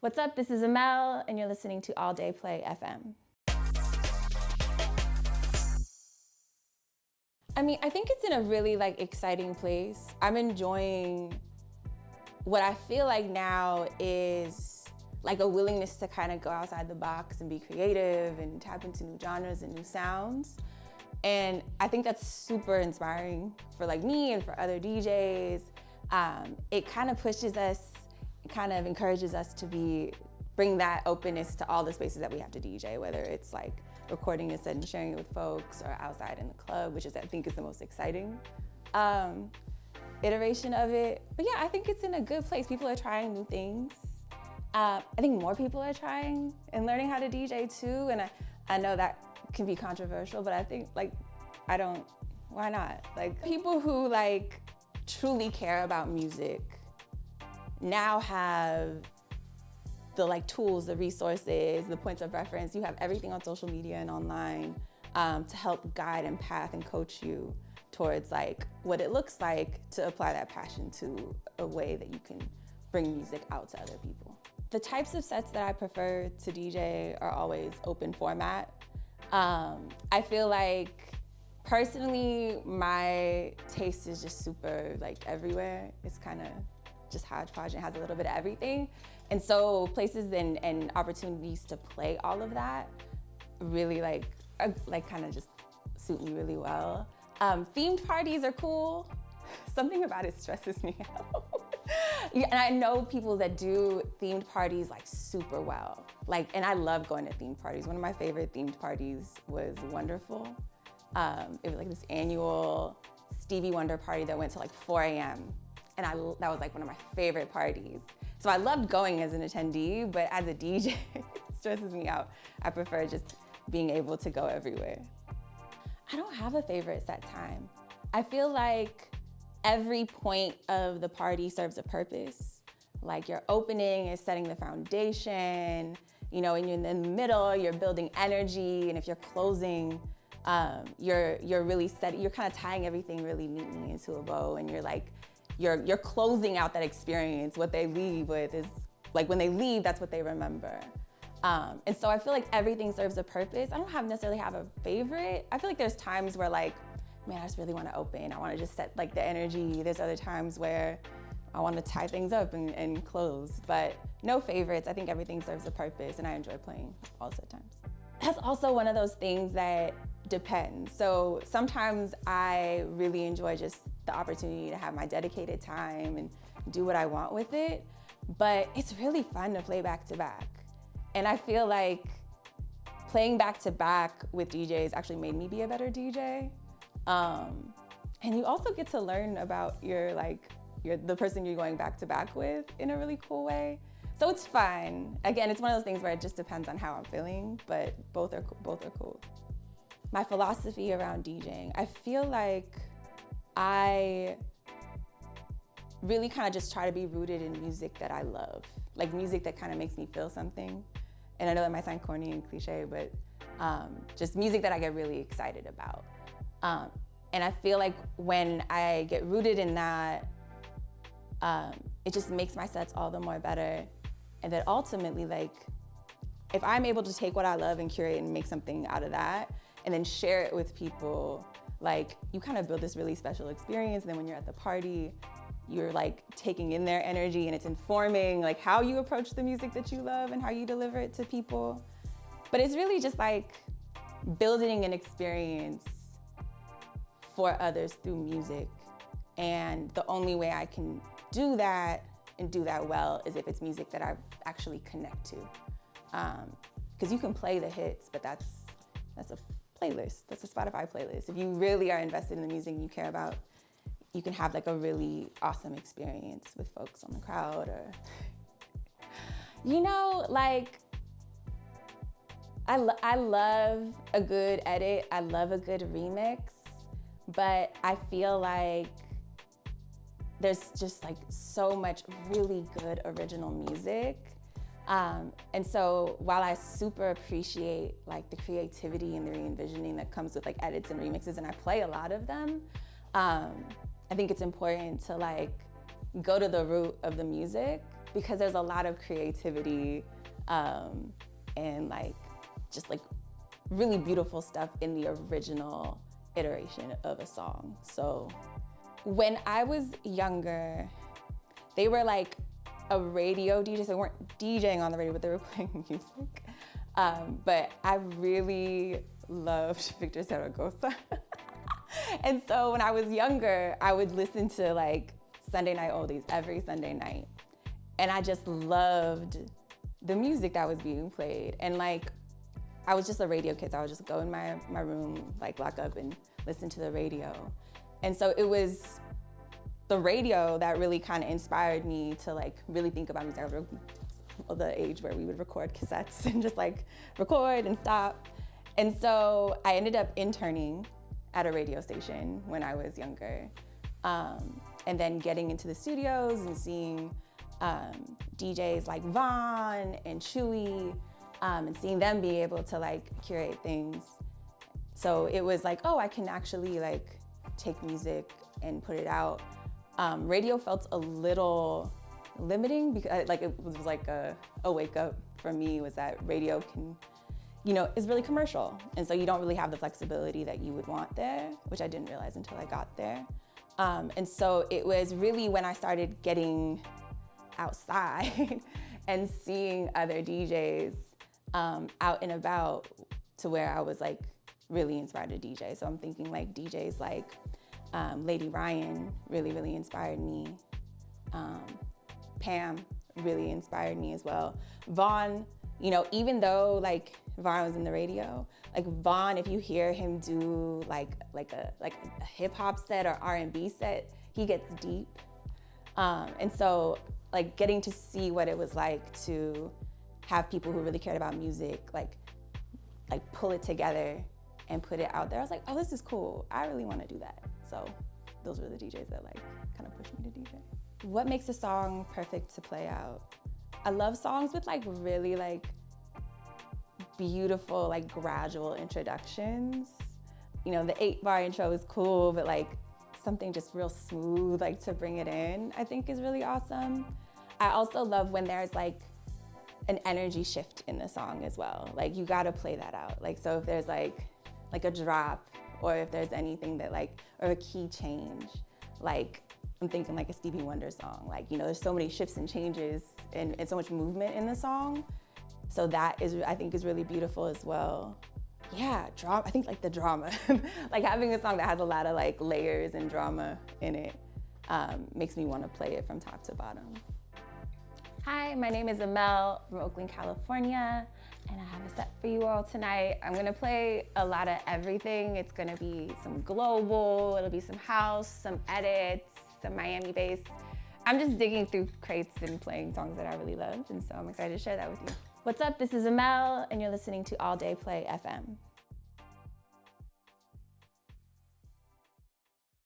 What's up? This is Amal, and you're listening to All Day Play FM. I mean, I think it's in a really exciting place. I'm enjoying what I feel like now is a willingness to kind of go outside the box and be creative and tap into new genres and new sounds. And I think that's super inspiring for me and for other DJs. It kind of pushes us, it kind of encourages us to bring that openness to all the spaces that we have to DJ, whether it's recording a set and sharing it with folks or outside in the club, which I think is the most exciting iteration of it. But yeah, I think it's in a good place. People are trying new things. I think more people are trying and learning how to DJ too. And I know that can be controversial, but I think why not? People who truly care about music now have the tools, the resources, the points of reference. You have everything on social media and online to help guide and path and coach you towards what it looks like to apply that passion to a way that you can bring music out to other people. The types of sets that I prefer to DJ are always open format. I feel personally, my taste is just super everywhere. It's kind of just hodgepodge and has a little bit of everything. And so places and opportunities to play all of that really kind of just suit me really well. Themed parties are cool. Something about it stresses me out. Yeah, and I know people that do themed parties super well. And I love going to themed parties. One of my favorite themed parties was Wonderful. It was this annual Stevie Wonder party that went till 4 a.m. And that was one of my favorite parties. So I loved going as an attendee, but as a DJ, it stresses me out. I prefer just being able to go everywhere. I don't have a favorite set time. I feel every point of the party serves a purpose. Your opening is setting the foundation, and you're in the middle, you're building energy, and if you're closing, you're really you're kind of tying everything really neatly into a bow, and you're closing out that experience. What they leave with is, when they leave, that's what they remember. And so I feel everything serves a purpose. I don't necessarily have a favorite. I feel there's times where man, I just really want to open. I want to just set the energy. There's other times where I want to tie things up and close, but no favorites. I think everything serves a purpose, and I enjoy playing all set times. That's also one of those things that depends. So sometimes I really enjoy just the opportunity to have my dedicated time and do what I want with it, but it's really fun to play back to back. And I feel playing back to back with DJs actually made me be a better DJ. And you also get to learn about the person you're going back to back with in a really cool way. So it's fun. Again, it's one of those things where it just depends on how I'm feeling, but both are cool. My philosophy around DJing, I feel I really kind of just try to be rooted in music that I love, music that kind of makes me feel something. And I know that might sound corny and cliche, but just music that I get really excited about. And I feel when I get rooted in that, it just makes my sets all the more better. And that ultimately, if I'm able to take what I love and curate and make something out of that, and then share it with people, you kind of build this really special experience. And then when you're at the party, you're taking in their energy, and it's informing how you approach the music that you love and how you deliver it to people. But it's really just building an experience for others through music. And the only way I can do that and do that well is if it's music that I actually connect to. Because you can play the hits, but that's a playlist. That's a Spotify playlist. If you really are invested in the music you care about, you can have a really awesome experience with folks on the crowd, or, I love a good edit. I love a good remix, but I feel there's just so much really good original music. And so while I super appreciate the creativity and the re-envisioning that comes with edits and remixes, and I play a lot of them, I think it's important to go to the root of the music because there's a lot of creativity and like just like really beautiful stuff in the original iteration of a song. So when I was younger, they were like a radio DJ, so they weren't DJing on the radio, but they were playing music. But I really loved Victor Zaragoza. And so when I was younger, I would listen to like Sunday night oldies every Sunday night. And I just loved the music that was being played. And like, I was just a radio kid, so I would just go in my room, like lock up and listen to the radio. And so it was the radio that really kind of inspired me to like really think about music. I was the age where we would record cassettes and just like record and stop. And so I ended up interning at a radio station when I was younger. And then getting into the studios and seeing DJs like Vaughn and Chewy, and seeing them be able to like curate things. So it was like, oh, I can actually like take music and put it out. Radio felt a little limiting because like it was like a wake up for me, was that radio can, you know, is really commercial. And so you don't really have the flexibility that you would want there, which I didn't realize until I got there. And so it was really when I started getting outside and seeing other DJs out and about to where I was like really inspired to DJ. So I'm thinking like DJs like Lady Ryan really inspired me. Pam really inspired me as well. Vaughn, you know, even though like Vaughn was in the radio, like Vaughn, if you hear him do like a hip hop set or R&B set, he gets deep. And so like getting to see what it was like to have people who really cared about music, like pull it together and put it out there. I was like, oh, this is cool. I really want to do that. So those were the DJs that like kind of pushed me to DJ. What makes a song perfect to play out? I love songs with like really like beautiful, like gradual introductions. You know, the 8-bar intro is cool, but like something just real smooth, like to bring it in, I think is really awesome. I also love when there's like an energy shift in the song as well. Like you gotta play that out. Like, so if there's like a drop, or if there's anything that like, or a key change, like I'm thinking like a Stevie Wonder song. Like, you know, there's so many shifts and changes and so much movement in the song. So that is, I think, is really beautiful as well. Yeah, drama, I think like the drama. Like having a song that has a lot of like layers and drama in it makes me want to play it from top to bottom. Hi, my name is Amal from Oakland, California, and I have a set for you all tonight. I'm gonna play a lot of everything. It's gonna be some global, it'll be some house, some edits, some Miami bass. I'm just digging through crates and playing songs that I really loved, and so I'm excited to share that with you. What's up, this is Amal, and you're listening to All Day Play FM.